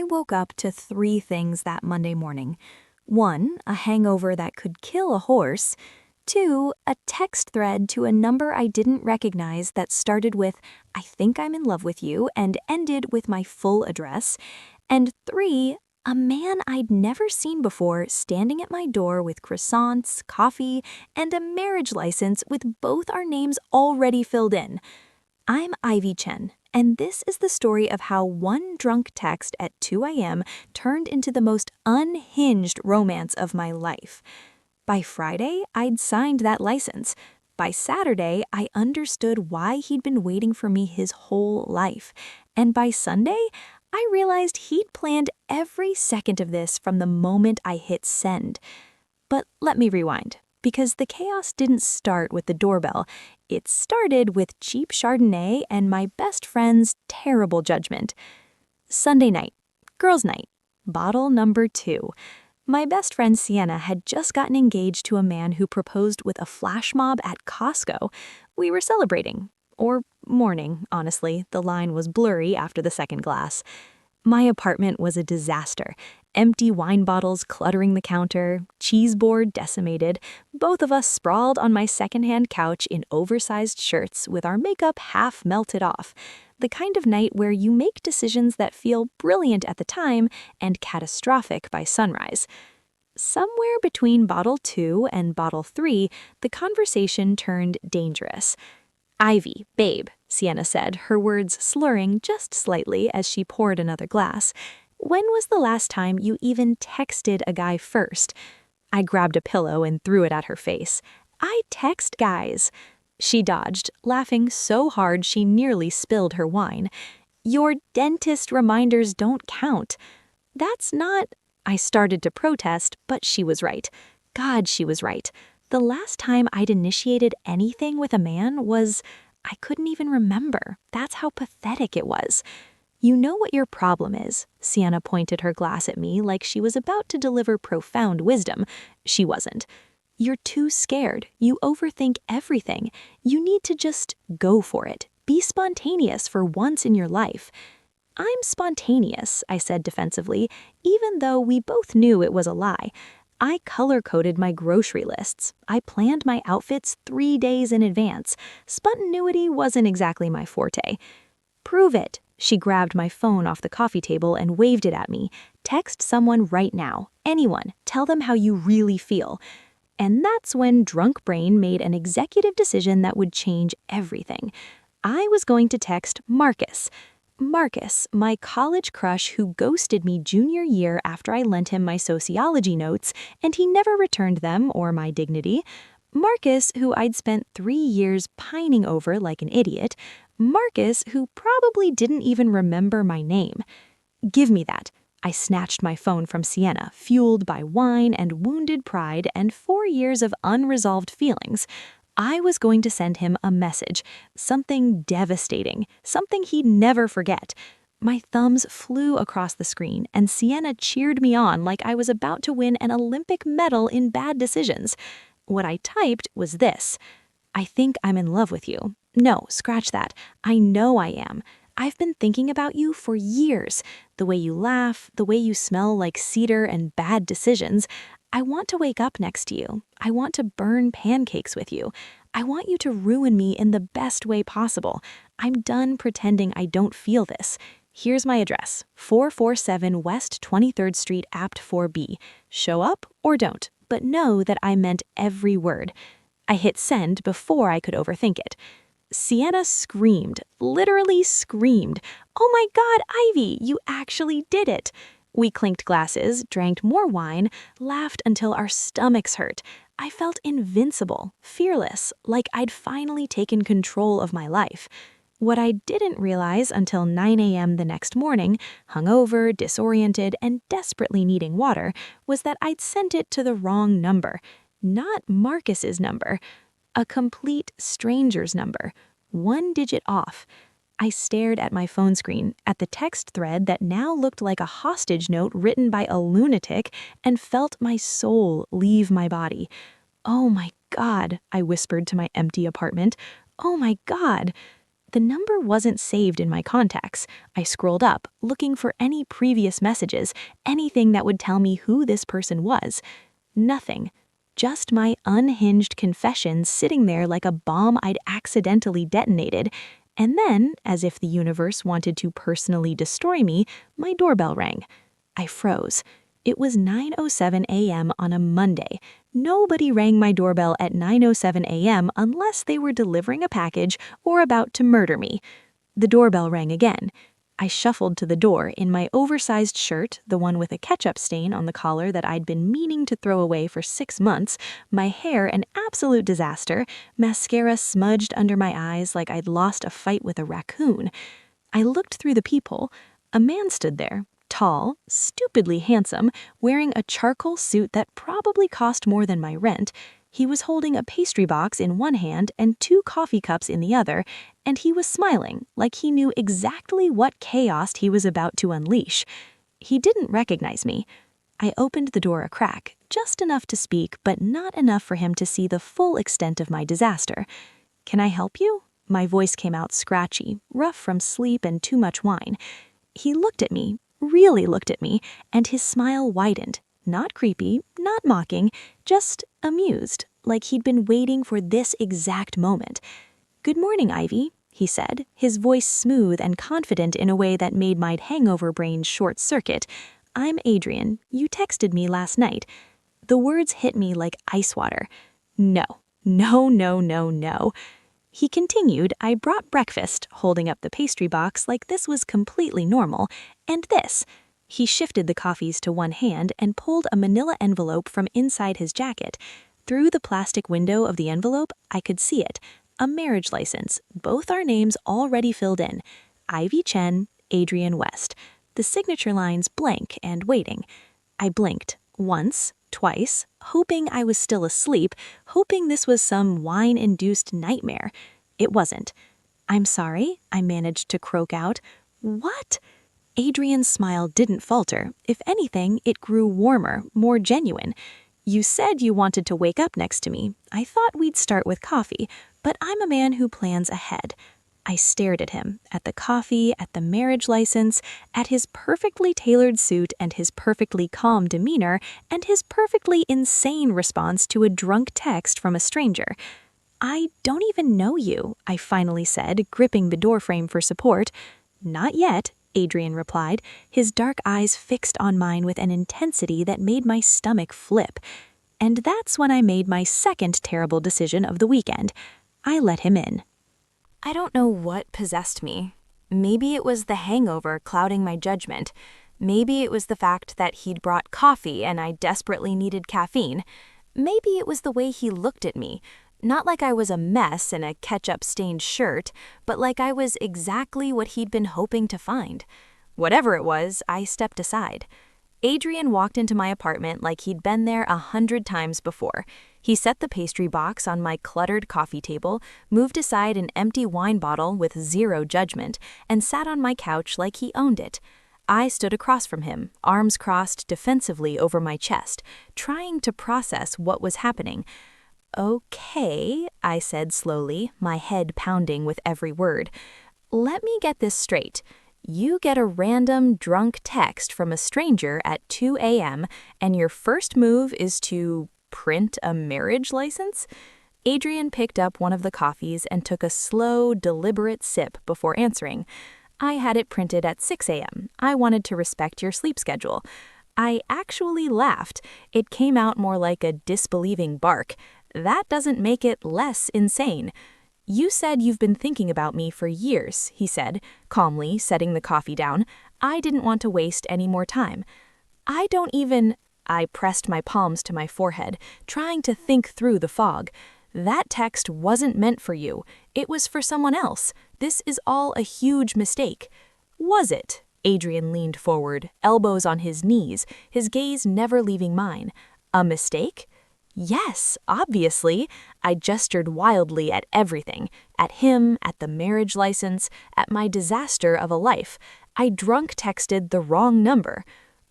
woke up to three things that Monday morning. 1, a hangover that could kill a horse. 2, a text thread to a number I didn't recognize that started with, "I think I'm in love with you," and ended with my full address. And 3, a man I'd never seen before standing at my door with croissants, coffee, and a marriage license with both our names already filled in. I'm Ivy Chen, and this is the story of how one drunk text at 2 a.m. turned into the most unhinged romance of my life. By Friday, I'd signed that license. By Saturday, I understood why he'd been waiting for me his whole life. And by Sunday, I realized he'd planned every second of this from the moment I hit send. But let me rewind, because the chaos didn't start with the doorbell. It started with cheap Chardonnay and my best friend's terrible judgment. Sunday night, girls' night, bottle number 2. My best friend Sienna had just gotten engaged to a man who proposed with a flash mob at Costco. We were celebrating. Or mourning, honestly. The line was blurry after the second glass. My apartment was a disaster. Empty wine bottles cluttering the counter, cheese board decimated, both of us sprawled on my secondhand couch in oversized shirts with our makeup half melted off. The kind of night where you make decisions that feel brilliant at the time and catastrophic by sunrise. Somewhere between bottle 2 and bottle 3, the conversation turned dangerous. "Ivy, babe," Sienna said, her words slurring just slightly as she poured another glass. "When was the last time you even texted a guy first?" I grabbed a pillow and threw it at her face. "I text guys." She dodged, laughing so hard she nearly spilled her wine. "Your dentist reminders don't count." "That's not—" I started to protest, but she was right. God, she was right. The last time I'd initiated anything with a man was— I couldn't even remember. That's how pathetic it was. "You know what your problem is." Sienna pointed her glass at me like she was about to deliver profound wisdom. She wasn't. "You're too scared. You overthink everything. You need to just go for it. Be spontaneous for once in your life." "I'm spontaneous," I said defensively, even though we both knew it was a lie. I color-coded my grocery lists. I planned my outfits 3 days in advance. Spontaneity wasn't exactly my forte. "Prove it." She grabbed my phone off the coffee table and waved it at me. "Text someone right now. Anyone. Tell them how you really feel." And that's when Drunk Brain made an executive decision that would change everything. I was going to text Marcus. Marcus, my college crush who ghosted me junior year after I lent him my sociology notes, and he never returned them or my dignity. Marcus, who I'd spent 3 years pining over like an idiot. Marcus, who probably didn't even remember my name. "Give me that." I snatched my phone from Sienna, fueled by wine and wounded pride and 4 years of unresolved feelings. I was going to send him a message, something devastating, something he'd never forget. My thumbs flew across the screen, and Sienna cheered me on like I was about to win an Olympic medal in bad decisions. What I typed was this: "I think I'm in love with you. No, scratch that. I know I am. I've been thinking about you for years. The way you laugh, the way you smell like cedar and bad decisions. I want to wake up next to you. I want to burn pancakes with you. I want you to ruin me in the best way possible. I'm done pretending I don't feel this. Here's my address, 447 West 23rd Street, Apt 4B. Show up or don't, but know that I meant every word." I hit send before I could overthink it. Sienna screamed, literally screamed. "Oh my God, Ivy, you actually did it." We clinked glasses, drank more wine, laughed until our stomachs hurt. I felt invincible, fearless, like I'd finally taken control of my life. What I didn't realize until 9 a.m. the next morning, hungover, disoriented, and desperately needing water, was that I'd sent it to the wrong number. Not Marcus's number. A complete stranger's number. 1 digit off. I stared at my phone screen, at the text thread that now looked like a hostage note written by a lunatic, and felt my soul leave my body. "Oh my God," I whispered to my empty apartment. "Oh my God." The number wasn't saved in my contacts. I scrolled up, looking for any previous messages, anything that would tell me who this person was. Nothing. Just my unhinged confession sitting there like a bomb I'd accidentally detonated. And then, as if the universe wanted to personally destroy me, my doorbell rang. I froze. It was 9:07 a.m. on a Monday. Nobody rang my doorbell at 9:07 a.m. unless they were delivering a package or about to murder me. The doorbell rang again. I shuffled to the door in my oversized shirt, the one with a ketchup stain on the collar that I'd been meaning to throw away for 6 months, my hair an absolute disaster, mascara smudged under my eyes like I'd lost a fight with a raccoon. I looked through the peephole. A man stood there. Tall, stupidly handsome, wearing a charcoal suit that probably cost more than my rent. He was holding a pastry box in one hand and 2 coffee cups in the other, and he was smiling like he knew exactly what chaos he was about to unleash. He didn't recognize me. I opened the door a crack, just enough to speak, but not enough for him to see the full extent of my disaster. "Can I help you?" My voice came out scratchy, rough from sleep and too much wine. He looked at me, really looked at me, and his smile widened. Not creepy, not mocking, just amused, like he'd been waiting for this exact moment. "Good morning, Ivy," he said, his voice smooth and confident in a way that made my hangover brain short-circuit. "I'm Adrian. You texted me last night." The words hit me like ice water. No, no, no, no, no. He continued, "I brought breakfast," holding up the pastry box like this was completely normal, "and this." He shifted the coffees to one hand and pulled a manila envelope from inside his jacket. Through the plastic window of the envelope, I could see it. A marriage license, both our names already filled in. Ivy Chen, Adrian West. The signature lines blank and waiting. I blinked. Once, twice, hoping I was still asleep, hoping this was some wine-induced nightmare. It wasn't. "I'm sorry," I managed to croak out. "What?" Adrian's smile didn't falter. If anything, it grew warmer, more genuine. "You said you wanted to wake up next to me. I thought we'd start with coffee, but I'm a man who plans ahead." I stared at him, at the coffee, at the marriage license, at his perfectly tailored suit and his perfectly calm demeanor, and his perfectly insane response to a drunk text from a stranger. "I don't even know you," I finally said, gripping the doorframe for support. "Not yet," Adrian replied, his dark eyes fixed on mine with an intensity that made my stomach flip. And that's when I made my second terrible decision of the weekend. I let him in. I don't know what possessed me. Maybe it was the hangover clouding my judgment. Maybe it was the fact that he'd brought coffee and I desperately needed caffeine. Maybe it was the way he looked at me. Not like I was a mess in a ketchup-stained shirt, but like I was exactly what he'd been hoping to find. Whatever it was, I stepped aside. Adrian walked into my apartment like he'd been there 100 times before. He set the pastry box on my cluttered coffee table, moved aside an empty wine bottle with zero judgment, and sat on my couch like he owned it. I stood across from him, arms crossed defensively over my chest, trying to process what was happening. "Okay," I said slowly, my head pounding with every word. "Let me get this straight. You get a random drunk text from a stranger at 2 a.m. and your first move is to print a marriage license?" Adrian picked up one of the coffees and took a slow, deliberate sip before answering. "I had it printed at 6 a.m. I wanted to respect your sleep schedule." I actually laughed. It came out more like a disbelieving bark. That doesn't make it less insane. "You said you've been thinking about me for years," he said, calmly setting the coffee down. "I didn't want to waste any more time." I don't even... I pressed my palms to my forehead, trying to think through the fog. "That text wasn't meant for you. It was for someone else. This is all a huge mistake." "Was it?" Adrian leaned forward, elbows on his knees, his gaze never leaving mine. "A mistake?" "Yes, obviously." I gestured wildly at everything. At him, at the marriage license, at my disaster of a life. I drunk texted the wrong number.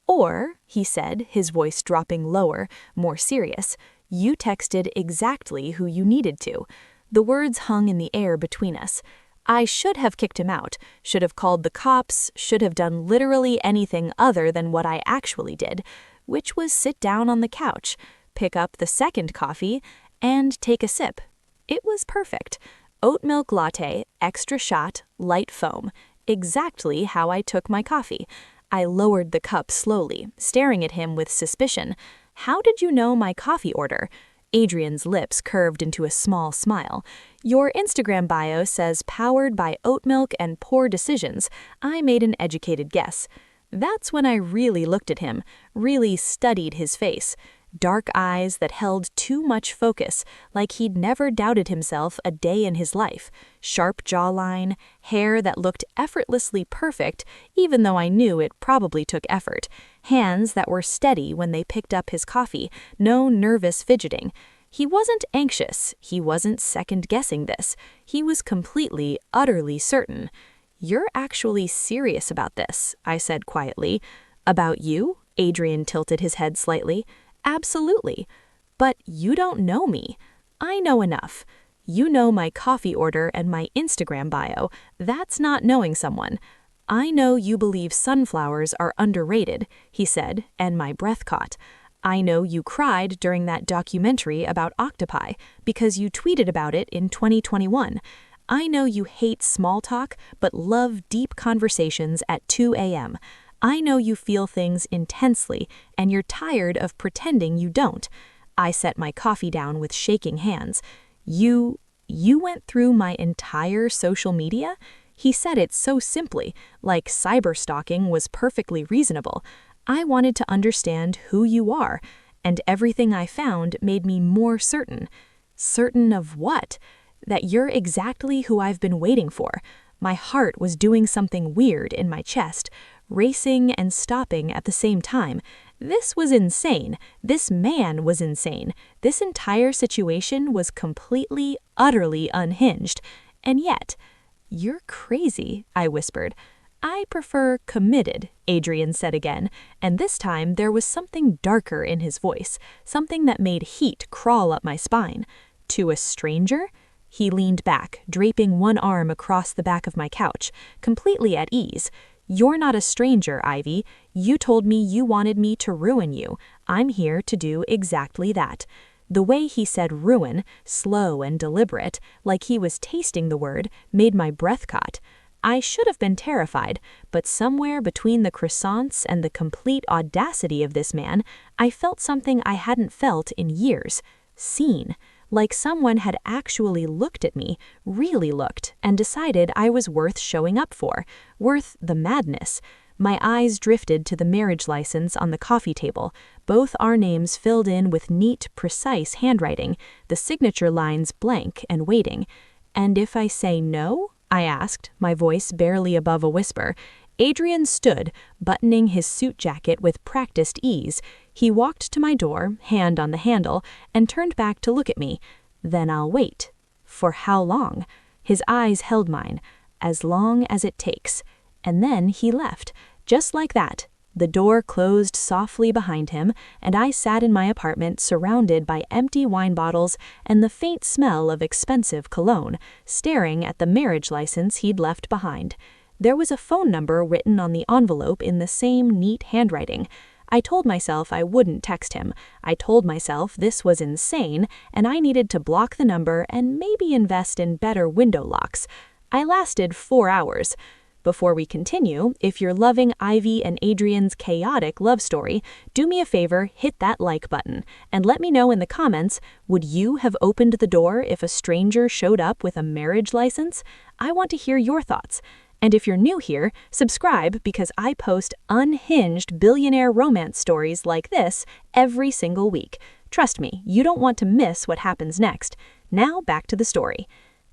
"Or," he said, his voice dropping lower, more serious, "you texted exactly who you needed to." The words hung in the air between us. I should have kicked him out, should have called the cops, should have done literally anything other than what I actually did, which was sit down on the couch, pick up the second coffee, and take a sip. It was perfect. Oat milk latte, extra shot, light foam. Exactly how I took my coffee. I lowered the cup slowly, staring at him with suspicion. How did you know my coffee order? Adrian's lips curved into a small smile. Your Instagram bio says powered by oat milk and poor decisions. I made an educated guess. That's when I really looked at him, really studied his face. Dark eyes that held too much focus, like he'd never doubted himself a day in his life. Sharp jawline, hair that looked effortlessly perfect, even though I knew it probably took effort. Hands that were steady when they picked up his coffee, no nervous fidgeting. He wasn't anxious, he wasn't second-guessing this. He was completely, utterly certain. "You're actually serious about this," I said quietly. "About you?" Adrian tilted his head slightly. "Absolutely. But you don't know me. I know enough. You know my coffee order and my Instagram bio. That's not knowing someone. I know you believe sunflowers are underrated," he said, and my breath caught. "I know you cried during that documentary about octopi because you tweeted about it in 2021. I know you hate small talk but love deep conversations at 2 a.m. I know you feel things intensely, and you're tired of pretending you don't." I set my coffee down with shaking hands. You went through my entire social media?" He said it so simply, like cyberstalking was perfectly reasonable. I wanted to understand who you are, and everything I found made me more certain. Certain of what? That you're exactly who I've been waiting for. My heart was doing something weird in my chest, racing and stopping at the same time. This was insane. This man was insane. This entire situation was completely, utterly unhinged. And yet, "You're crazy," I whispered. "I prefer committed," Adrian said again, and this time there was something darker in his voice, something that made heat crawl up my spine. "To a stranger?" He leaned back, draping one arm across the back of my couch, completely at ease. "You're not a stranger, Ivy. You told me you wanted me to ruin you. I'm here to do exactly that." The way he said ruin, slow and deliberate, like he was tasting the word, made my breath caught. I should have been terrified, but somewhere between the croissants and the complete audacity of this man, I felt something I hadn't felt in years. Seen. Like someone had actually looked at me, really looked, and decided I was worth showing up for, worth the madness. My eyes drifted to the marriage license on the coffee table, both our names filled in with neat, precise handwriting, the signature lines blank and waiting. "And if I say no?" I asked, my voice barely above a whisper. Adrian stood, buttoning his suit jacket with practiced ease. He walked to my door, hand on the handle, and turned back to look at me. "Then I'll wait." "For how long?" His eyes held mine. "As long as it takes." And then he left, just like that. The door closed softly behind him, and I sat in my apartment surrounded by empty wine bottles and the faint smell of expensive cologne, staring at the marriage license he'd left behind. There was a phone number written on the envelope in the same neat handwriting. I told myself I wouldn't text him. I told myself this was insane, and I needed to block the number and maybe invest in better window locks. I lasted 4 hours. Before we continue, if you're loving Ivy and Adrian's chaotic love story, do me a favor, hit that like button, and let me know in the comments, would you have opened the door if a stranger showed up with a marriage license? I want to hear your thoughts. And if you're new here, subscribe because I post unhinged billionaire romance stories like this every single week. Trust me, you don't want to miss what happens next. Now back to the story.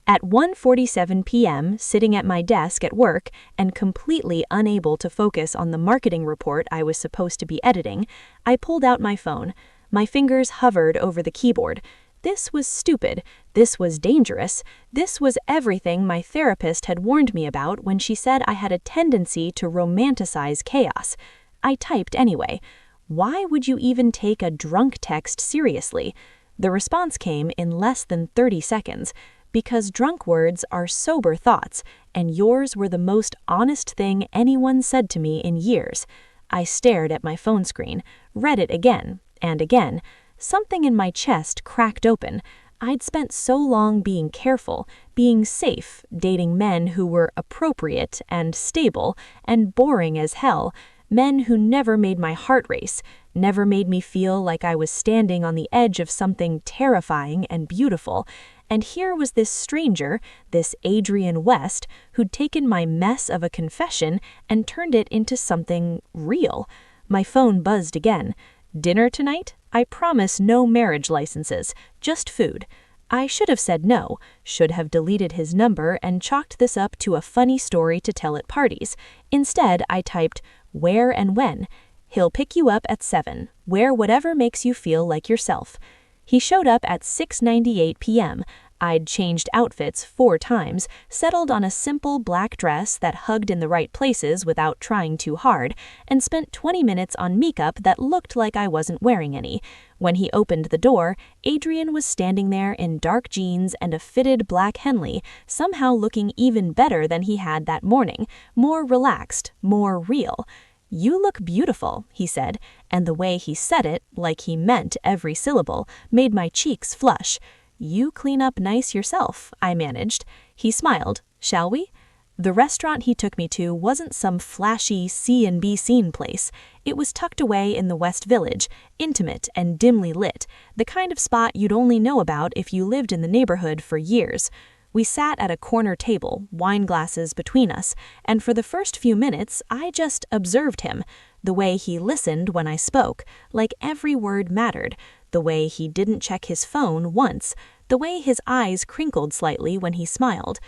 At 1:47 p.m., sitting at my desk at work and completely unable to focus on the marketing report I was supposed to be editing, I pulled out my phone. My fingers hovered over the keyboard. This was stupid. This was dangerous. This was everything my therapist had warned me about when she said I had a tendency to romanticize chaos. I typed anyway. "Why would you even take a drunk text seriously?" The response came in less than 30 seconds. because drunk words are sober thoughts, and yours were the most honest thing anyone said to me in years. I stared at my phone screen, read it again and again. Something in my chest cracked open. I'd spent so long being careful, being safe, dating men who were appropriate and stable and boring as hell, men who never made my heart race, never made me feel like I was standing on the edge of something terrifying and beautiful. And here was this stranger, this Adrian West, who'd taken my mess of a confession and turned it into something real. My phone buzzed again. Dinner tonight? I promise no marriage licenses, just food. I should have said no, should have deleted his number and chalked this up to a funny story to tell at parties. Instead, I typed, where and when. He'll pick you up at 7. Wear whatever makes you feel like yourself. He showed up at 6:98 p.m. I'd changed outfits 4 times, settled on a simple black dress that hugged in the right places without trying too hard, and spent 20 minutes on makeup that looked like I wasn't wearing any. When he opened the door, Adrian was standing there in dark jeans and a fitted black Henley, somehow looking even better than he had that morning, more relaxed, more real. You look beautiful, he said, and the way he said it, like he meant every syllable, made my cheeks flush. You clean up nice yourself, I managed. He smiled. Shall we? The restaurant he took me to wasn't some flashy C&B scene place. It was tucked away in the West Village, intimate and dimly lit, the kind of spot you'd only know about if you lived in the neighborhood for years. We sat at a corner table, wine glasses between us, and for the first few minutes I just observed him, the way he listened when I spoke, like every word mattered, the way he didn't check his phone once, the way his eyes crinkled slightly when he smiled.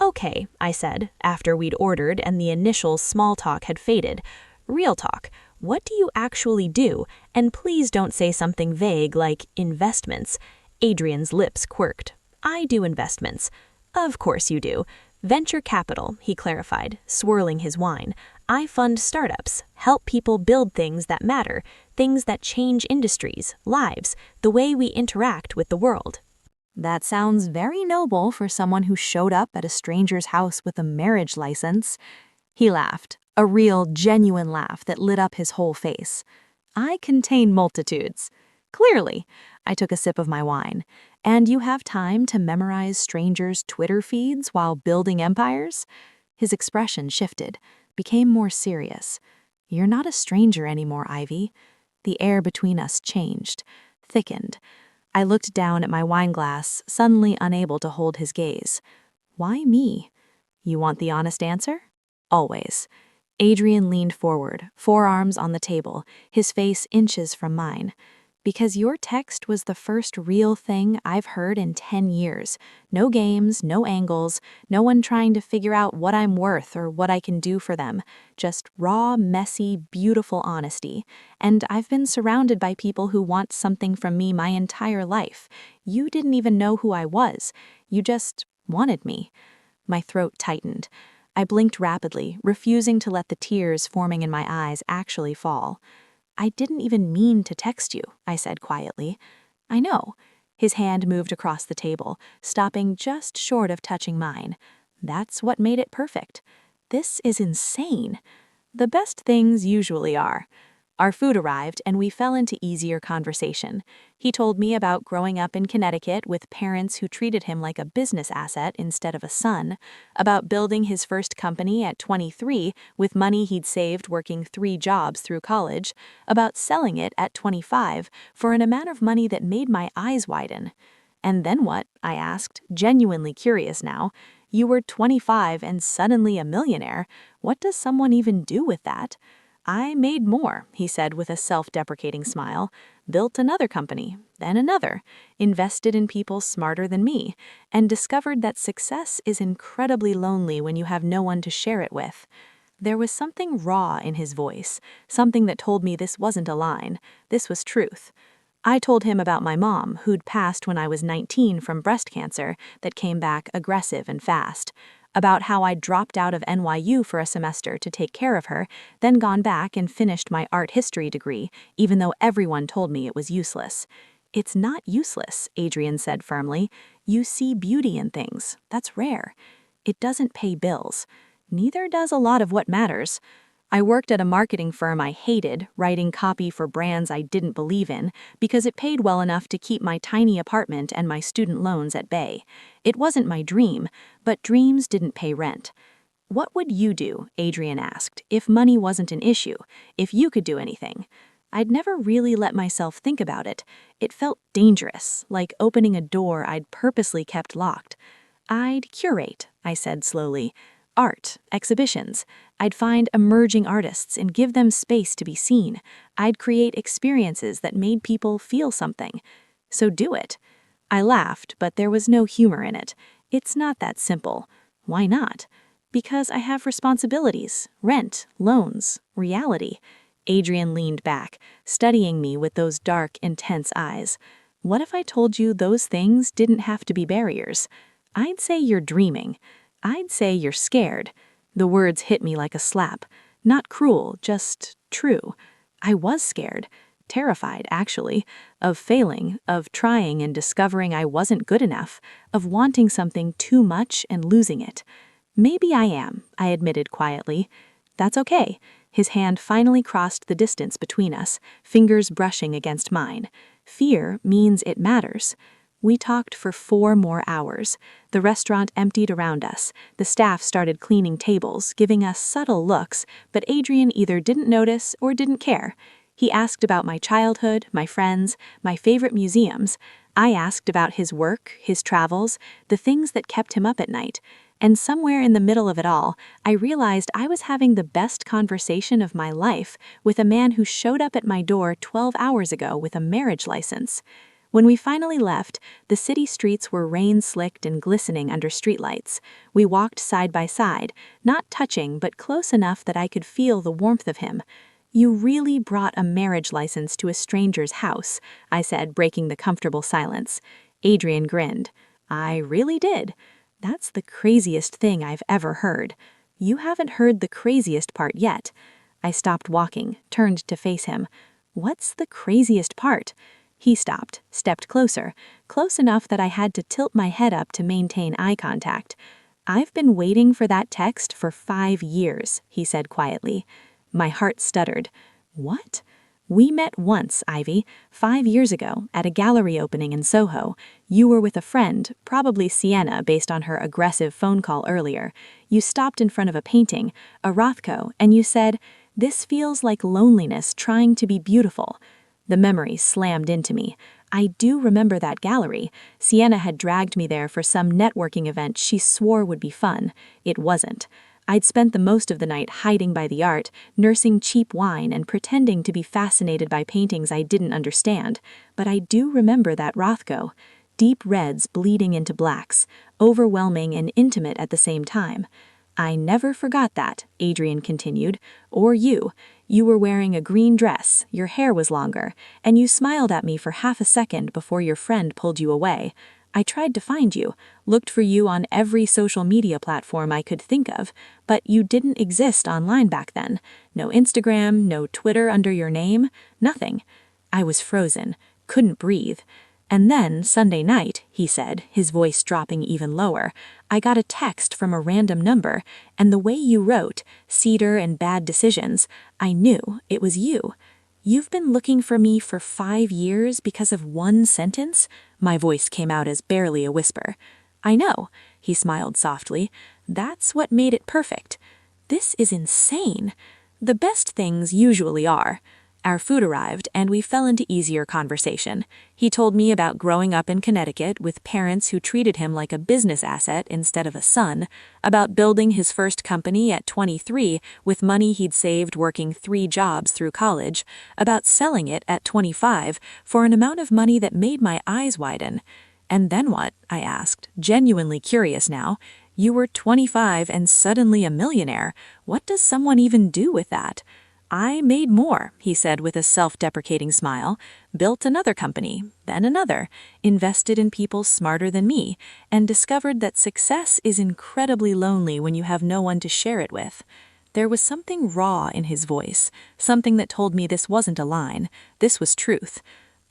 Okay, I said, after we'd ordered and the initial small talk had faded. Real talk. What do you actually do? And please don't say something vague like investments. Adrian's lips quirked. I do investments. Of course you do. Venture capital, he clarified, swirling his wine. I fund startups, help people build things that matter, things that change industries, lives, the way we interact with the world. That sounds very noble for someone who showed up at a stranger's house with a marriage license. He laughed, a real, genuine laugh that lit up his whole face. I contain multitudes. Clearly. I took a sip of my wine. And you have time to memorize strangers' Twitter feeds while building empires? His expression shifted, became more serious. You're not a stranger anymore, Ivy. The air between us changed, thickened. I looked down at my wine glass, suddenly unable to hold his gaze. Why me? You want the honest answer? Always. Adrian leaned forward, forearms on the table, his face inches from mine. Because your text was the first real thing I've heard in 10 years. No games, no angles, no one trying to figure out what I'm worth or what I can do for them. Just raw, messy, beautiful honesty. And I've been surrounded by people who want something from me my entire life. You didn't even know who I was. You just wanted me. My throat tightened. I blinked rapidly, refusing to let the tears forming in my eyes actually fall. I didn't even mean to text you, I said quietly. I know. His hand moved across the table, stopping just short of touching mine. That's what made it perfect. This is insane. The best things usually are. Our food arrived and we fell into easier conversation. He told me about growing up in Connecticut with parents who treated him like a business asset instead of a son, about building his first company at 23 with money he'd saved working 3 jobs through college, about selling it at 25 for an amount of money that made my eyes widen. And then what? I asked, genuinely curious now. You were 25 and suddenly a millionaire. What does someone even do with that? I made more, he said with a self-deprecating smile, built another company, then another, invested in people smarter than me, and discovered that success is incredibly lonely when you have no one to share it with. There was something raw in his voice, something that told me this wasn't a line, this was truth. I told him about my mom, who'd passed when I was 19 from breast cancer that came back aggressive and fast. About how I dropped out of NYU for a semester to take care of her, then gone back and finished my art history degree, even though everyone told me it was useless. It's not useless, Adrian said firmly. You see beauty in things. That's rare. It doesn't pay bills. Neither does a lot of what matters. I worked at a marketing firm I hated, writing copy for brands I didn't believe in, because it paid well enough to keep my tiny apartment and my student loans at bay. It wasn't my dream, but dreams didn't pay rent. What would you do, Adrian asked, if money wasn't an issue, if you could do anything? I'd never really let myself think about it. It felt dangerous, like opening a door I'd purposely kept locked. I'd curate, I said slowly. Art, exhibitions. I'd find emerging artists and give them space to be seen. I'd create experiences that made people feel something. So do it. I laughed, but there was no humor in it. It's not that simple. Why not? Because I have responsibilities, rent, loans, reality. Adrian leaned back, studying me with those dark, intense eyes. What if I told you those things didn't have to be barriers? I'd say you're dreaming. I'd say you're scared. The words hit me like a slap. Not cruel, just true. I was scared. Terrified, actually, of failing, of trying and discovering I wasn't good enough, of wanting something too much and losing it. Maybe I am, I admitted quietly. That's okay. His hand finally crossed the distance between us, fingers brushing against mine. Fear means it matters. We talked for 4 more hours. The restaurant emptied around us. The staff started cleaning tables, giving us subtle looks, but Adrian either didn't notice or didn't care. He asked about my childhood, my friends, my favorite museums. I asked about his work, his travels, the things that kept him up at night. And somewhere in the middle of it all, I realized I was having the best conversation of my life with a man who showed up at my door 12 hours ago with a marriage license. When we finally left, the city streets were rain-slicked and glistening under streetlights. We walked side by side, not touching but close enough that I could feel the warmth of him. You really brought a marriage license to a stranger's house, I said, breaking the comfortable silence. Adrian grinned. I really did. That's the craziest thing I've ever heard. You haven't heard the craziest part yet. I stopped walking, turned to face him. What's the craziest part? He stopped, stepped closer, close enough that I had to tilt my head up to maintain eye contact. I've been waiting for that text for 5 years, he said quietly. My heart stuttered. What? We met once, Ivy, 5 years ago, at a gallery opening in Soho. You were with a friend, probably Sienna based on her aggressive phone call earlier. You stopped in front of a painting, a Rothko, and you said, "This feels like loneliness trying to be beautiful." The memory slammed into me. I do remember that gallery. Sienna had dragged me there for some networking event she swore would be fun. It wasn't. I'd spent the most of the night hiding by the art, nursing cheap wine and pretending to be fascinated by paintings I didn't understand. But I do remember that Rothko. Deep reds bleeding into blacks, overwhelming and intimate at the same time. I never forgot that, Adrian continued. Or you. You were wearing a green dress, your hair was longer, and you smiled at me for half a second before your friend pulled you away. I tried to find you, looked for you on every social media platform I could think of, but you didn't exist online back then. No Instagram, no Twitter under your name, nothing. I was frozen, couldn't breathe. And then, Sunday night, he said, his voice dropping even lower, I got a text from a random number, and the way you wrote, cedar and bad decisions, I knew it was you. You've been looking for me for 5 years because of one sentence? My voice came out as barely a whisper. I know, he smiled softly. That's what made it perfect. This is insane. The best things usually are. Our food arrived, and we fell into easier conversation. He told me about growing up in Connecticut with parents who treated him like a business asset instead of a son, about building his first company at 23 with money he'd saved working 3 jobs through college, about selling it at 25 for an amount of money that made my eyes widen. And then what? I asked, genuinely curious now. You were 25 and suddenly a millionaire. What does someone even do with that? I made more, he said with a self-deprecating smile, built another company, then another, invested in people smarter than me, and discovered that success is incredibly lonely when you have no one to share it with. There was something raw in his voice, something that told me this wasn't a line, this was truth.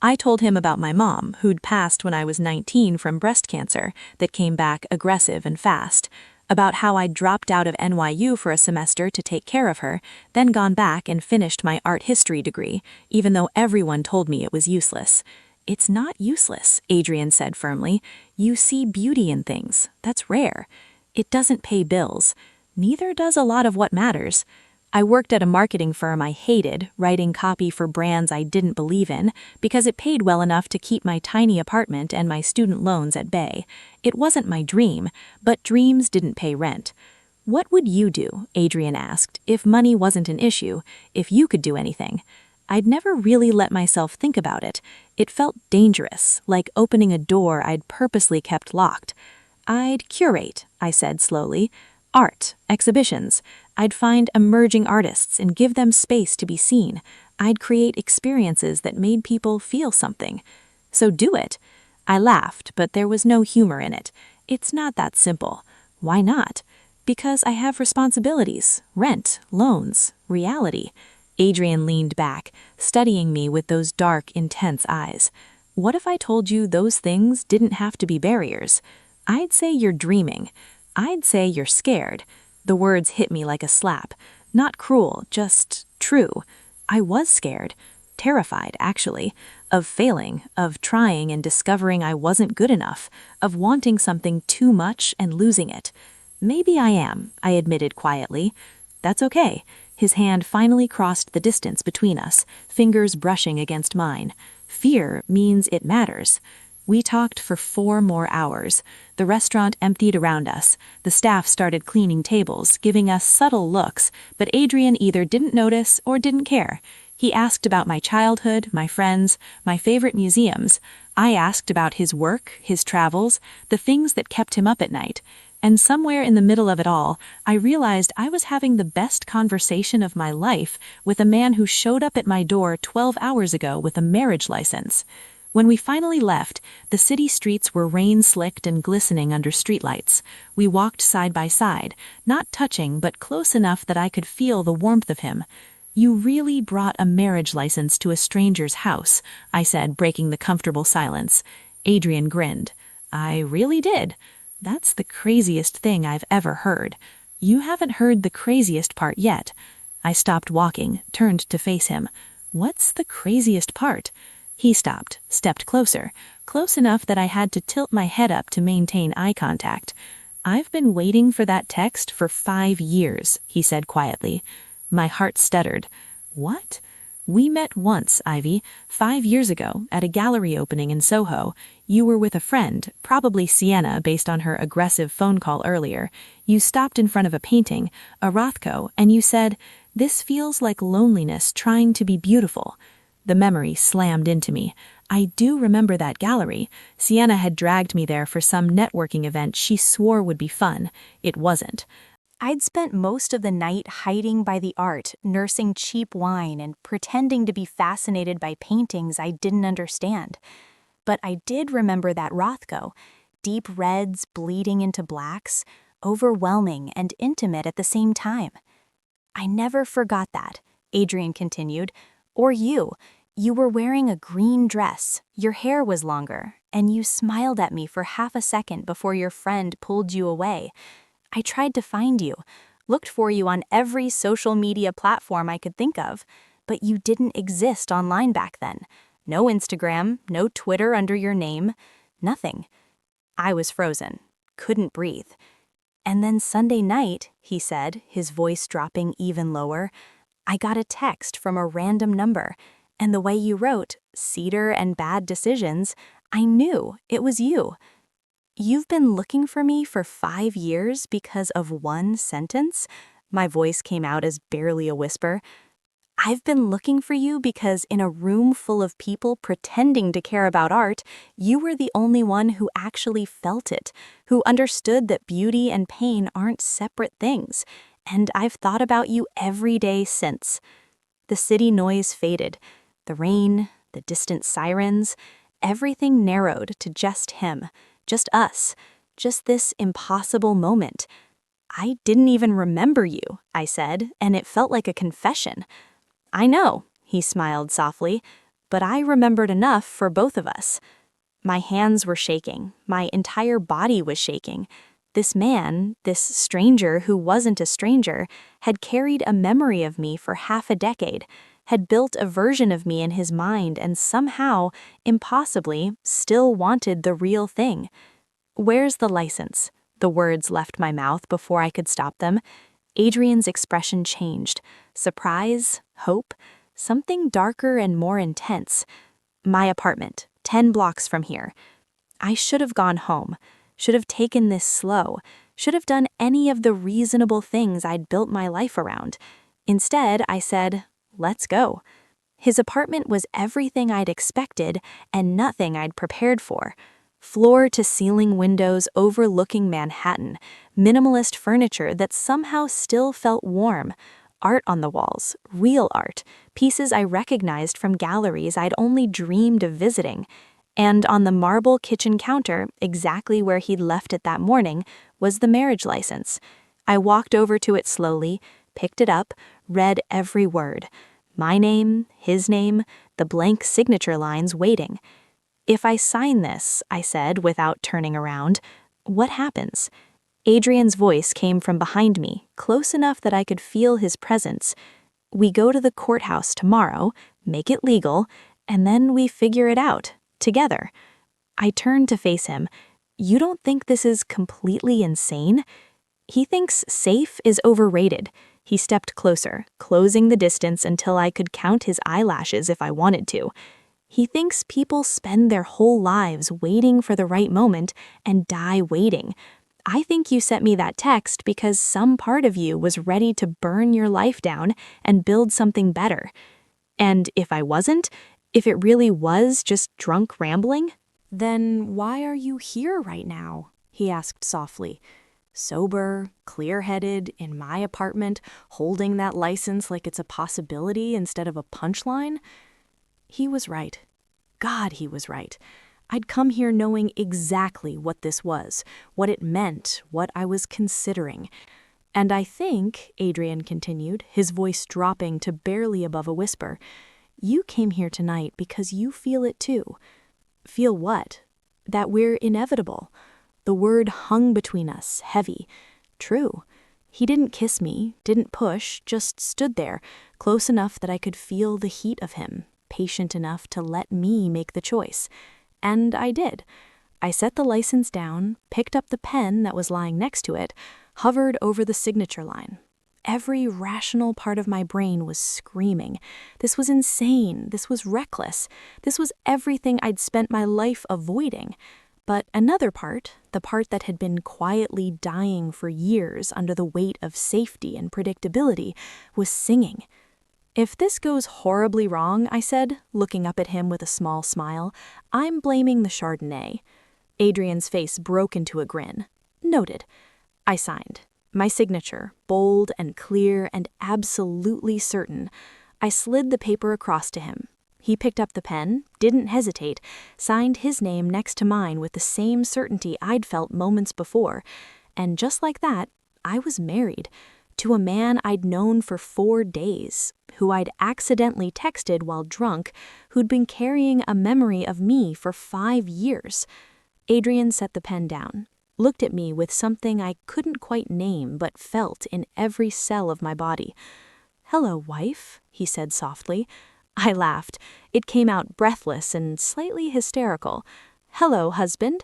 I told him about my mom, who'd passed when I was 19 from breast cancer, that came back aggressive and fast. About how I'd dropped out of NYU for a semester to take care of her, then gone back and finished my art history degree, even though everyone told me it was useless. It's not useless, Adrian said firmly. You see beauty in things. That's rare. It doesn't pay bills. Neither does a lot of what matters. I worked at a marketing firm I hated, writing copy for brands I didn't believe in, because it paid well enough to keep my tiny apartment and my student loans at bay. It wasn't my dream, but dreams didn't pay rent. What would you do, Adrian asked, if money wasn't an issue, if you could do anything? I'd never really let myself think about it. It felt dangerous, like opening a door I'd purposely kept locked. I'd curate, I said slowly. Art, exhibitions. I'd find emerging artists and give them space to be seen. I'd create experiences that made people feel something. So do it. I laughed, but there was no humor in it. It's not that simple. Why not? Because I have responsibilities, rent, loans, reality. Adrian leaned back, studying me with those dark, intense eyes. What if I told you those things didn't have to be barriers? I'd say you're dreaming. I'd say you're scared. The words hit me like a slap. Not cruel, just true. I was scared. Terrified, actually. Of failing, of trying and discovering I wasn't good enough, of wanting something too much and losing it. Maybe I am, I admitted quietly. That's okay. His hand finally crossed the distance between us, fingers brushing against mine. Fear means it matters. We talked for 4 more hours. The restaurant emptied around us. The staff started cleaning tables, giving us subtle looks, but Adrian either didn't notice or didn't care. He asked about my childhood, my friends, my favorite museums. I asked about his work, his travels, the things that kept him up at night. And somewhere in the middle of it all, I realized I was having the best conversation of my life with a man who showed up at my door 12 hours ago with a marriage license. When we finally left, the city streets were rain-slicked and glistening under streetlights. We walked side by side, not touching but close enough that I could feel the warmth of him. You really brought a marriage license to a stranger's house, I said, breaking the comfortable silence. Adrian grinned. I really did. That's the craziest thing I've ever heard. You haven't heard the craziest part yet. I stopped walking, turned to face him. What's the craziest part? He stopped, stepped closer, close enough that I had to tilt my head up to maintain eye contact. I've been waiting for that text for 5 years, he said quietly. My heart stuttered. What? We met once, Ivy, 5 years ago, at a gallery opening in Soho. You were with a friend, probably Sienna based on her aggressive phone call earlier. You stopped in front of a painting, a Rothko, and you said, "This feels like loneliness trying to be beautiful." The memory slammed into me. I do remember that gallery. Sienna had dragged me there for some networking event she swore would be fun. It wasn't. I'd spent most of the night hiding by the art, nursing cheap wine and pretending to be fascinated by paintings I didn't understand. But I did remember that Rothko, deep reds bleeding into blacks, overwhelming and intimate at the same time. I never forgot that, Adrian continued. Or you. You were wearing a green dress, your hair was longer, and you smiled at me for half a second before your friend pulled you away. I tried to find you, looked for you on every social media platform I could think of, but you didn't exist online back then. No Instagram, no Twitter under your name, nothing. I was frozen, couldn't breathe. And then Sunday night, he said, his voice dropping even lower, I got a text from a random number, and the way you wrote, "Cedar and bad decisions," I knew it was you. You've been looking for me for 5 years because of one sentence? My voice came out as barely a whisper. I've been looking for you because in a room full of people pretending to care about art, you were the only one who actually felt it, who understood that beauty and pain aren't separate things. And I've thought about you every day since. The city noise faded. The rain, the distant sirens, everything narrowed to just him, just us, just this impossible moment. I didn't even remember you, I said, and it felt like a confession. I know, he smiled softly, but I remembered enough for both of us. My hands were shaking. My entire body was shaking. This man, this stranger who wasn't a stranger, had carried a memory of me for half a decade, had built a version of me in his mind and somehow, impossibly, still wanted the real thing. "Where's the license?" The words left my mouth before I could stop them. Adrian's expression changed. Surprise, hope, something darker and more intense. "My apartment, 10 blocks from here." I should have gone home, should have taken this slow, should have done any of the reasonable things I'd built my life around. Instead, I said, "Let's go." His apartment was everything I'd expected and nothing I'd prepared for. Floor-to-ceiling windows overlooking Manhattan, minimalist furniture that somehow still felt warm, art on the walls, real art, pieces I recognized from galleries I'd only dreamed of visiting. And on the marble kitchen counter, exactly where he'd left it that morning, was the marriage license. I walked over to it slowly, picked it up, read every word. My name, his name, the blank signature lines waiting. "If I sign this," I said without turning around, "what happens?" Adrian's voice came from behind me, close enough that I could feel his presence. "We go to the courthouse tomorrow, make it legal, and then we figure it out, together." I turned to face him. "You don't think this is completely insane?" He thinks safe is overrated. He stepped closer, closing the distance until I could count his eyelashes if I wanted to. He thinks people spend their whole lives waiting for the right moment and die waiting. I think you sent me that text because some part of you was ready to burn your life down and build something better. And if I wasn't, if it really was just drunk rambling, then why are you here right now? He asked softly. Sober, clear-headed, in my apartment, holding that license like it's a possibility instead of a punchline? He was right. God, he was right. I'd come here knowing exactly what this was, what it meant, what I was considering. And I think, Adrian continued, his voice dropping to barely above a whisper, you came here tonight because you feel it too. Feel what? That we're inevitable. The word hung between us, heavy. True. He didn't kiss me, didn't push, just stood there, close enough that I could feel the heat of him, patient enough to let me make the choice. And I did. I set the license down, picked up the pen that was lying next to it, hovered over the signature line. Every rational part of my brain was screaming. This was insane. This was reckless. This was everything I'd spent my life avoiding. But another part, the part that had been quietly dying for years under the weight of safety and predictability, was singing. If this goes horribly wrong, I said, looking up at him with a small smile, I'm blaming the Chardonnay. Adrian's face broke into a grin. Noted. I signed. My signature, bold and clear and absolutely certain. I slid the paper across to him. He picked up the pen, didn't hesitate, signed his name next to mine with the same certainty I'd felt moments before. And just like that, I was married. To a man I'd known for 4 days, who I'd accidentally texted while drunk, who'd been carrying a memory of me for 5 years. Adrian set the pen down, looked at me with something I couldn't quite name but felt in every cell of my body. "Hello, wife," he said softly. I laughed. It came out breathless and slightly hysterical. "Hello, husband."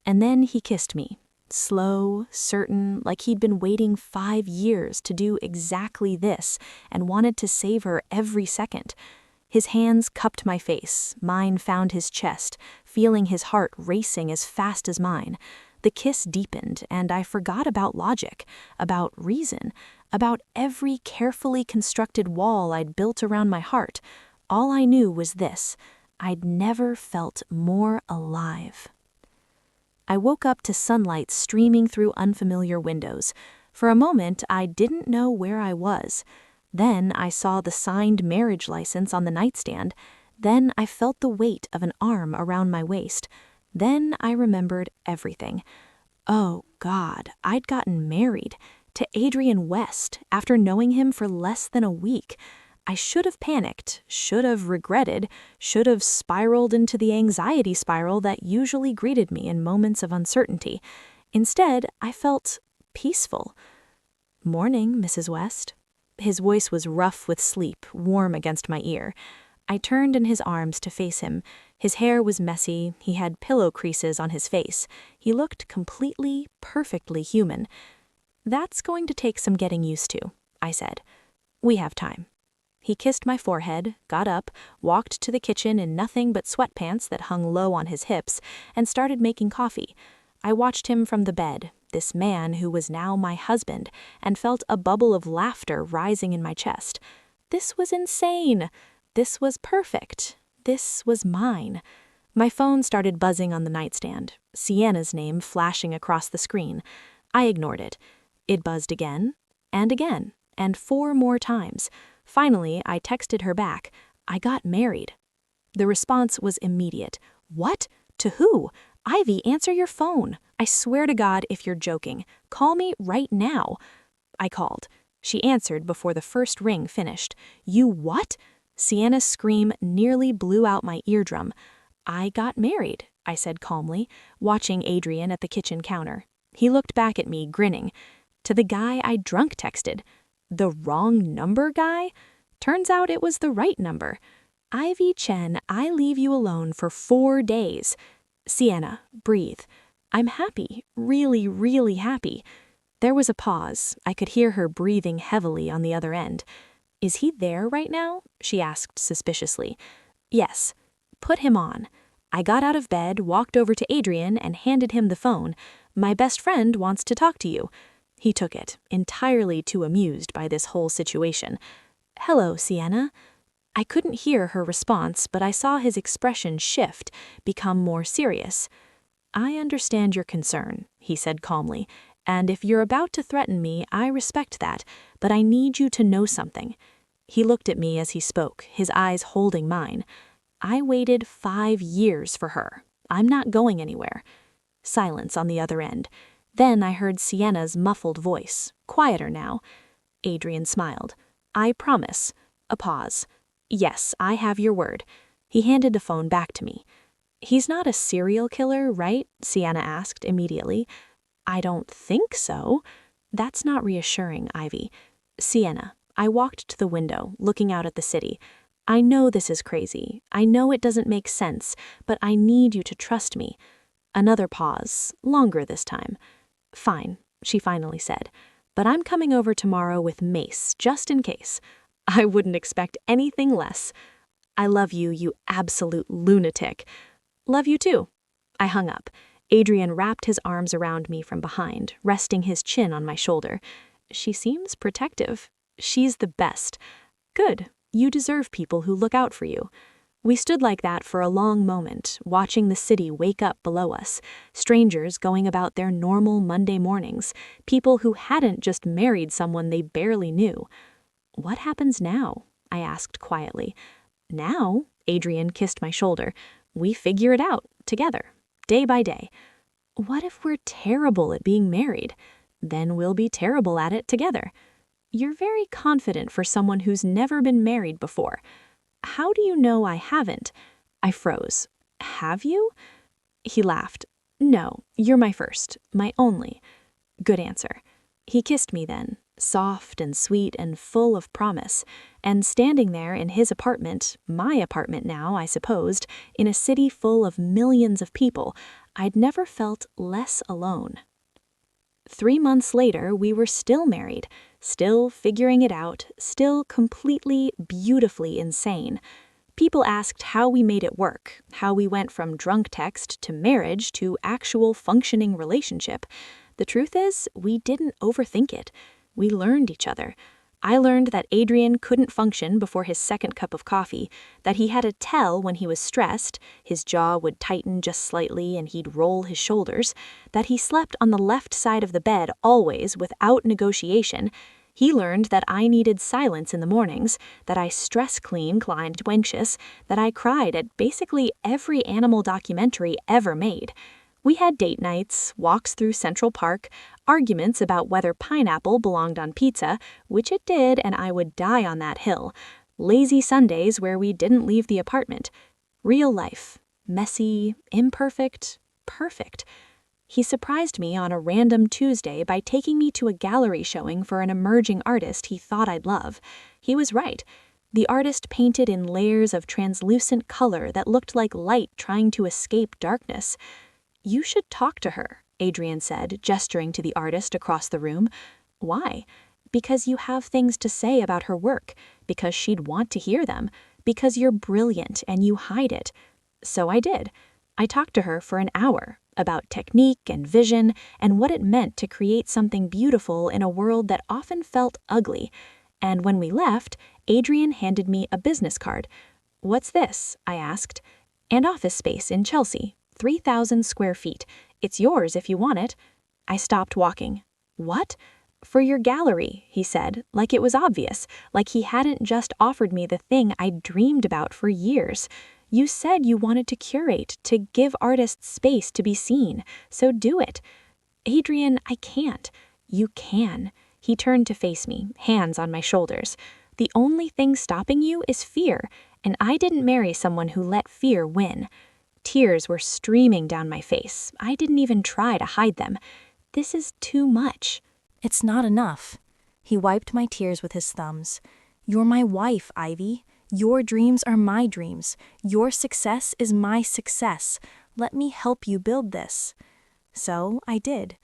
And then he kissed me. Slow, certain, like he'd been waiting 5 years to do exactly this and wanted to savor every second. His hands cupped my face, mine found his chest, feeling his heart racing as fast as mine. The kiss deepened, and I forgot about logic, about reason, about every carefully constructed wall I'd built around my heart. All I knew was this: I'd never felt more alive. I woke up to sunlight streaming through unfamiliar windows. For a moment, I didn't know where I was. Then I saw the signed marriage license on the nightstand. Then I felt the weight of an arm around my waist. Then I remembered everything. Oh, God, I'd gotten married to Adrian West after knowing him for less than a week. I should have panicked, should have regretted, should have spiraled into the anxiety spiral that usually greeted me in moments of uncertainty. Instead, I felt peaceful. "Morning, Mrs. West." His voice was rough with sleep, warm against my ear. I turned in his arms to face him. His hair was messy, he had pillow creases on his face. He looked completely, perfectly human. "That's going to take some getting used to," I said. "We have time." He kissed my forehead, got up, walked to the kitchen in nothing but sweatpants that hung low on his hips, and started making coffee. I watched him from the bed, this man who was now my husband, and felt a bubble of laughter rising in my chest. This was insane. This was perfect. This was mine. My phone started buzzing on the nightstand, Sienna's name flashing across the screen. I ignored it. It buzzed again, and 4 more times. Finally, I texted her back, "I got married." The response was immediate. "What? To who? Ivy, answer your phone. I swear to God if you're joking. Call me right now." I called. She answered before the first ring finished. "You what?" Sienna's scream nearly blew out my eardrum. "I got married," I said calmly, watching Adrian at the kitchen counter. He looked back at me, grinning. "To the guy I drunk texted." "The wrong number guy?" Turns out it was the right number. "Ivy Chen, I leave you alone for 4 days. Sienna, breathe. I'm happy, really, really happy." There was a pause. I could hear her breathing heavily on the other end. "Is he there right now?" she asked suspiciously. "Yes." "Put him on." I got out of bed, walked over to Adrian, and handed him the phone. "My best friend wants to talk to you." He took it, entirely too amused by this whole situation. "Hello, Sienna." I couldn't hear her response, but I saw his expression shift, become more serious. "I understand your concern," he said calmly, "and if you're about to threaten me, I respect that, but I need you to know something." He looked at me as he spoke, his eyes holding mine. "I waited 5 years for her. I'm not going anywhere." Silence on the other end. Then I heard Sienna's muffled voice, quieter now. Adrian smiled. "I promise." A pause. "Yes, I have your word." He handed the phone back to me. "He's not a serial killer, right?" Sienna asked immediately. "I don't think so." "That's not reassuring, Ivy." "Sienna." I walked to the window, looking out at the city. "I know this is crazy. I know it doesn't make sense, but I need you to trust me." Another pause, longer this time. "Fine," she finally said, "but I'm coming over tomorrow with mace, just in case." I wouldn't expect anything less. "I love you, you absolute lunatic." "Love you too." I hung up. Adrian wrapped his arms around me from behind, resting his chin on my shoulder. "She seems protective." "She's the best." "Good. You deserve people who look out for you." We stood like that for a long moment, watching the city wake up below us, strangers going about their normal Monday mornings, people who hadn't just married someone they barely knew. "What happens now?" I asked quietly. "Now?" Adrian kissed my shoulder. "We figure it out, together, day by day." "What if we're terrible at being married?" "Then we'll be terrible at it together." "You're very confident for someone who's never been married before." "How do you know I haven't?" I froze. "Have you?" He laughed. "No, you're my first, my only." Good answer. He kissed me then, soft and sweet and full of promise, and standing there in his apartment, my apartment now, I supposed, in a city full of millions of people, I'd never felt less alone. 3 months later, we were still married, still figuring it out, still completely, beautifully insane. People asked how we made it work, how we went from drunk text to marriage to actual functioning relationship. The truth is, we didn't overthink it. We learned each other. I learned that Adrian couldn't function before his second cup of coffee, that he had a tell when he was stressed, his jaw would tighten just slightly and he'd roll his shoulders, that he slept on the left side of the bed always without negotiation. He learned that I needed silence in the mornings, that I stress clean climbed anxious, that I cried at basically every animal documentary ever made. We had date nights, walks through Central Park, arguments about whether pineapple belonged on pizza, which it did and I would die on that hill, Lazy Sundays where we didn't leave the apartment. Real life. Messy, imperfect, perfect. He surprised me on a random Tuesday by taking me to a gallery showing for an emerging artist he thought I'd love. He was right. The artist painted in layers of translucent color that looked like light trying to escape darkness. "You should talk to her," Adrian said, gesturing to the artist across the room. "Why?" "Because you have things to say about her work, because she'd want to hear them, because you're brilliant and you hide it." So I did. I talked to her for an hour about technique and vision and what it meant to create something beautiful in a world that often felt ugly. And when we left, Adrian handed me a business card. "What's this?" I asked. "An office space in Chelsea, 3,000 square feet. It's yours if you want it." I stopped walking. "What?" "For your gallery," he said, like it was obvious, like he hadn't just offered me the thing I'd dreamed about for years. "You said you wanted to curate, to give artists space to be seen, so do it." "Adrian, I can't." "You can." He turned to face me, hands on my shoulders. "The only thing stopping you is fear, and I didn't marry someone who let fear win." Tears were streaming down my face. I didn't even try to hide them. "This is too much." "It's not enough." He wiped my tears with his thumbs. "You're my wife, Ivy. Your dreams are my dreams. Your success is my success. Let me help you build this." So I did.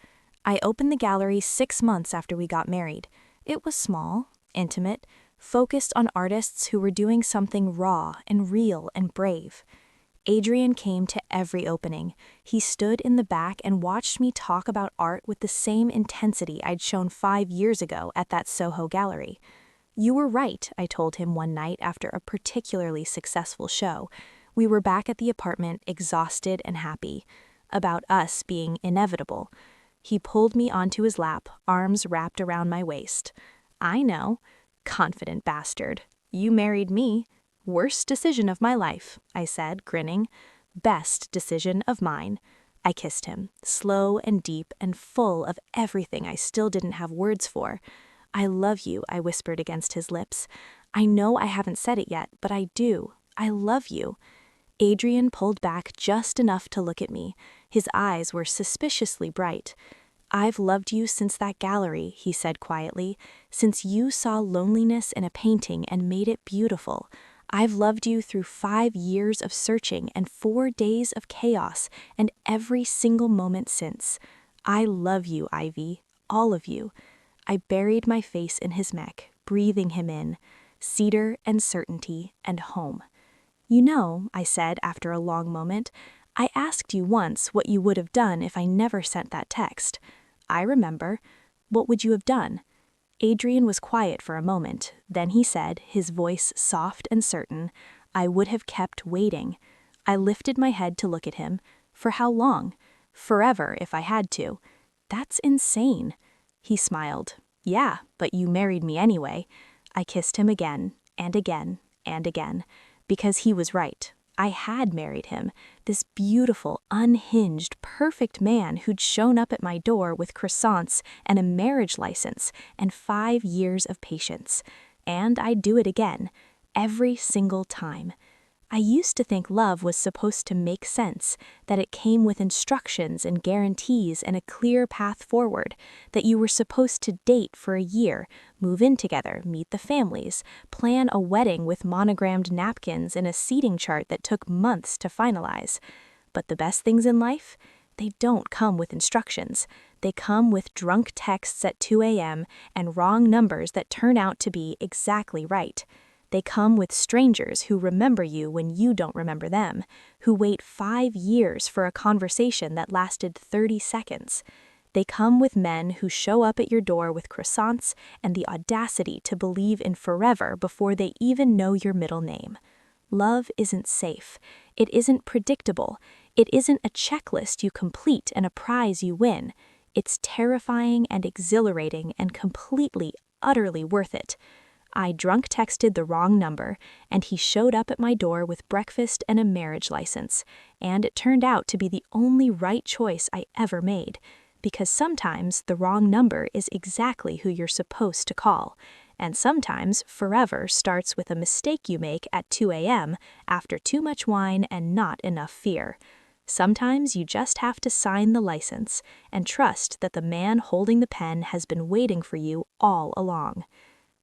I opened the gallery 6 months after we got married. It was small, intimate, focused on artists who were doing something raw and real and brave. Adrian came to every opening. He stood in the back and watched me talk about art with the same intensity I'd shown 5 years ago at that Soho gallery. "You were right," I told him one night after a particularly successful show. We were back at the apartment, exhausted and happy. About us being inevitable. He pulled me onto his lap, arms wrapped around my waist. "I know. Confident bastard. You married me. Worst decision of my life," I said, grinning. "Best decision of mine." I kissed him, slow and deep and full of everything I still didn't have words for. "I love you," I whispered against his lips. "I know I haven't said it yet, but I do. I love you." Adrian pulled back just enough to look at me. His eyes were suspiciously bright. "I've loved you since that gallery," he said quietly, "since you saw loneliness in a painting and made it beautiful. I've loved you through 5 years of searching and 4 days of chaos and every single moment since. I love you, Ivy, all of you." I buried my face in his neck, breathing him in. Cedar and certainty and home. "You know," I said after a long moment, "I asked you once what you would have done if I never sent that text." "I remember. What would you have done?" Adrian was quiet for a moment. Then he said, his voice soft and certain, "I would have kept waiting." I lifted my head to look at him. "For how long?" "Forever, if I had to." "That's insane." He smiled. "Yeah, but you married me anyway." I kissed him again, and again, and again, because he was right. I had married him, this beautiful, unhinged, perfect man who'd shown up at my door with croissants and a marriage license and 5 years of patience. And I'd do it again, every single time. I used to think love was supposed to make sense, that it came with instructions and guarantees and a clear path forward, that you were supposed to date for a year, move in together, meet the families, plan a wedding with monogrammed napkins and a seating chart that took months to finalize. But the best things in life? They don't come with instructions. They come with drunk texts at 2 a.m. and wrong numbers that turn out to be exactly right. They come with strangers who remember you when you don't remember them, who wait 5 years for a conversation that lasted 30 seconds. They come with men who show up at your door with croissants and the audacity to believe in forever before they even know your middle name. Love isn't safe. It isn't predictable. It isn't a checklist you complete and a prize you win. It's terrifying and exhilarating and completely, utterly worth it. I drunk texted the wrong number, and he showed up at my door with breakfast and a marriage license, and it turned out to be the only right choice I ever made, because sometimes the wrong number is exactly who you're supposed to call, And sometimes forever starts with a mistake you make at 2 a.m. after too much wine and not enough fear. Sometimes you just have to sign the license and trust that the man holding the pen has been waiting for you all along.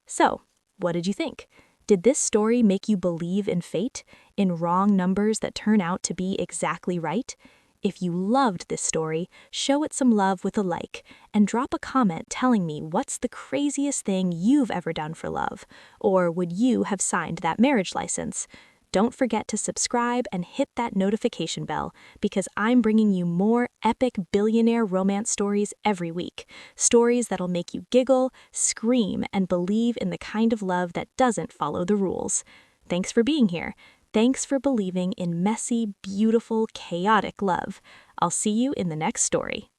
So, what did you think? Did this story make you believe in fate, in wrong numbers that turn out to be exactly right? If you loved this story, show it some love with a like, and drop a comment telling me what's the craziest thing you've ever done for love, or would you have signed that marriage license? Don't forget to subscribe and hit that notification bell, because I'm bringing you more epic billionaire romance stories every week. Stories that'll make you giggle, scream, and believe in the kind of love that doesn't follow the rules. Thanks for being here. Thanks for believing in messy, beautiful, chaotic love. I'll see you in the next story.